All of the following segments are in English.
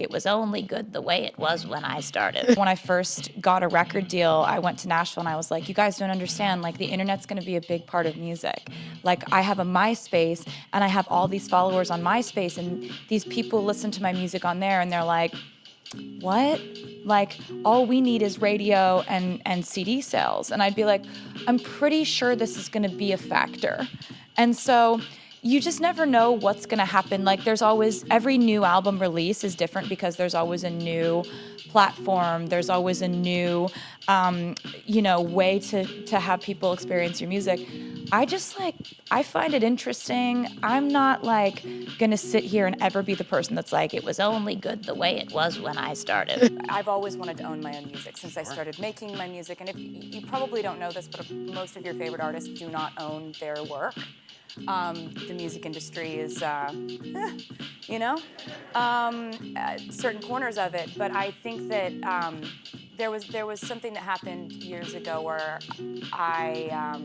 It was only good the way it was when I started. When I first got a record deal, I went to Nashville and I was like, you guys don't understand, like the internet's gonna be a big part of music. Like I have a MySpace and I have all these followers on MySpace and these people listen to my music on there and they're like, what? Like all we need is radio and CD sales. And I'd be like, I'm pretty sure this is gonna be a factor. And so you just never know what's gonna happen. Like there's always, every new album release is different because there's always a new platform, there's always a new, way to have people experience your music. I find it interesting. I'm not like gonna sit here and ever be the person that's like, it was only good the way it was when I started. I've always wanted to own my own music since I started making my music. And if you probably don't know this, but most of your favorite artists do not own their work. The music industry is, certain corners of it. But I think that there was something that happened years ago where I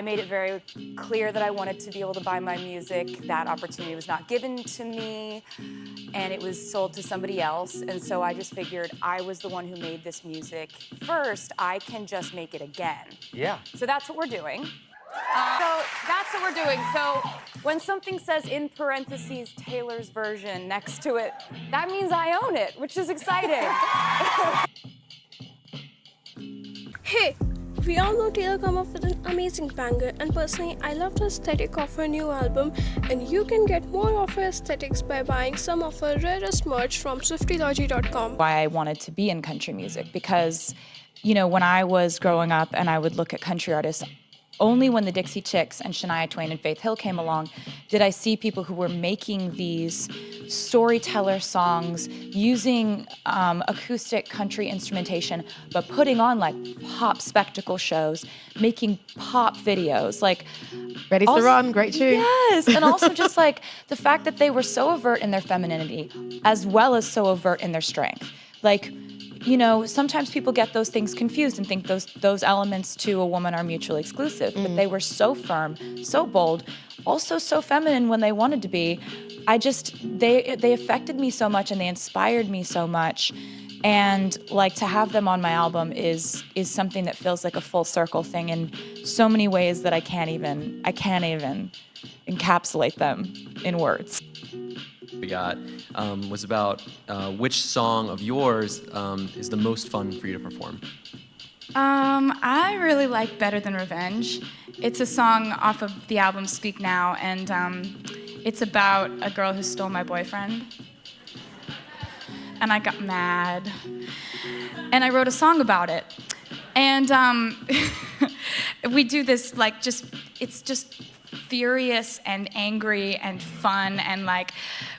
made it very clear that I wanted to be able to buy my music. That opportunity was not given to me, and it was sold to somebody else. And so I just figured I was the one who made this music first. I can just make it again. Yeah. So that's what we're doing. So when something says in parentheses Taylor's version next to it, that means I own it, which is exciting. Hey, we all know Taylor come up with an amazing banger, and personally, I love the aesthetic of her new album, and you can get more of her aesthetics by buying some of her rarest merch from Swiftielogy.com. Why I wanted to be in country music because, when I was growing up and I would look at country artists, only when the Dixie Chicks and Shania Twain and Faith Hill came along did I see people who were making these storyteller songs using acoustic country instrumentation, but putting on like pop spectacle shows, making pop videos, like Ready to Run, great tune. Yes, and also just like the fact that they were so overt in their femininity as well as so overt in their strength. Like, sometimes people get those things confused and think those elements to a woman are mutually exclusive, but they were so firm, so bold, also so feminine when they wanted to be. They affected me so much and they inspired me so much. And like to have them on my album is something that feels like a full circle thing in so many ways that I can't even encapsulate them in words. We got was about which song of yours is the most fun for you to perform? I really like Better Than Revenge. It's a song off of the album Speak Now, and it's about a girl who stole my boyfriend. And I got mad. And I wrote a song about it. And we do this it's just furious and angry and fun, and like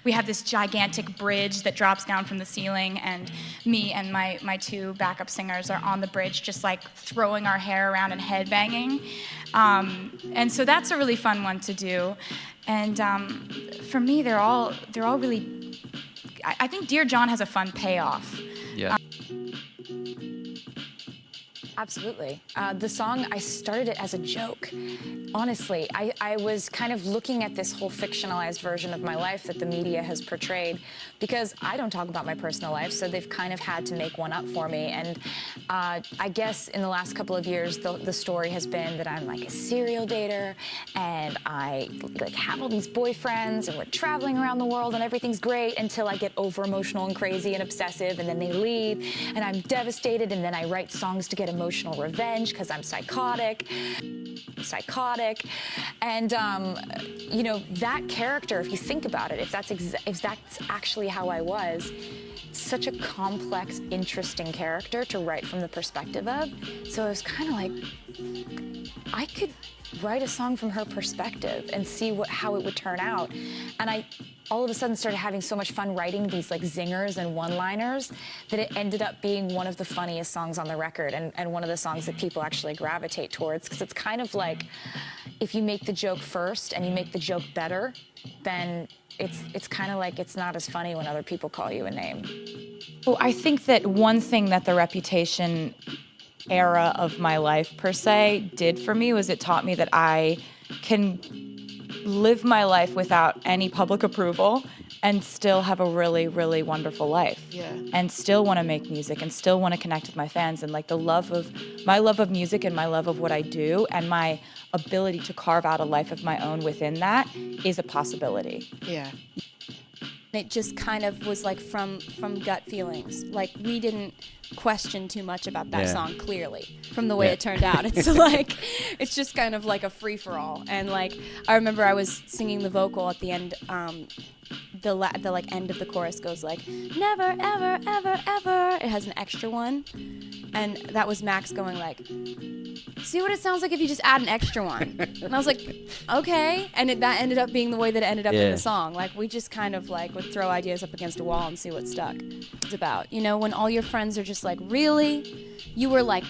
we have this gigantic bridge that drops down from the ceiling, and me and my two backup singers are on the bridge just like throwing our hair around and headbanging, and so that's a really fun one to do. And for me, they're all really, I think Dear John has a fun payoff. Yeah. Absolutely. The song, I started it as a joke. Honestly, I was kind of looking at this whole fictionalized version of my life that the media has portrayed, because I don't talk about my personal life, so they've kind of had to make one up for me. And I guess in the last couple of years, the story has been that I'm like a serial dater, and I like have all these boyfriends, and we're traveling around the world, and everything's great until I get over emotional and crazy and obsessive, and then they leave, and I'm devastated, and then I write songs to get emotional revenge because I'm psychotic. And that character, if you think about it, if that's actually how I was, such a complex, interesting character to write from the perspective of. So I was kind of like, I could write a song from her perspective and see how it would turn out. And I all of a sudden started having so much fun writing these like zingers and one-liners that it ended up being one of the funniest songs on the record, and one of the songs that people actually gravitate towards, because it's kind of like, if you make the joke first and you make the joke better, then it's kind of like it's not as funny when other people call you a name. Well, I think that one thing that the Reputation era of my life, per se, did for me was it taught me that I can live my life without any public approval and still have a really, really wonderful life. Yeah. And still want to make music and still want to connect with my fans. And like my love of music and my love of what I do and my ability to carve out a life of my own within that is a possibility. Yeah. It just kind of was like from gut feelings. Like we didn't question too much about that song clearly from the way it turned out. It's like it's just kind of like a free for all. And like I remember I was singing the vocal at the end. The like end of the chorus goes like never ever ever ever. It has an extra one, and that was Max going like, see what it sounds like if you just add an extra one. And I was like, okay. And that ended up being the way that it ended up in the song. Like we just kind of like would throw ideas up against a wall and see what stuck. It's about, you know, when all your friends are just like, really? You were like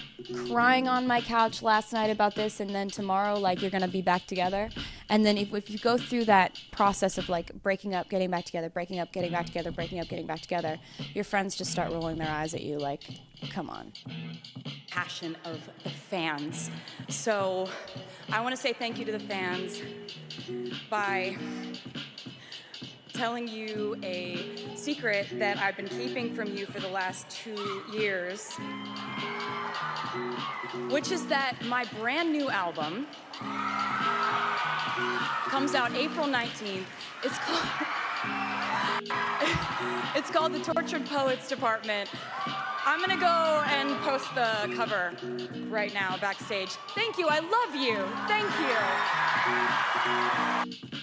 crying on my couch last night about this, and then tomorrow like you're gonna be back together. And then if you go through that process of like breaking up, getting back together, breaking up, getting back together, breaking up, getting back together, your friends just start rolling their eyes at you like, come on. Passion of the fans. So I want to say thank you to the fans by telling you a secret that I've been keeping from you for the last 2 years, which is that my brand new album comes out April 19th. It's called The Tortured Poets Department. I'm gonna go and post the cover right now backstage. Thank you, I love you. Thank you.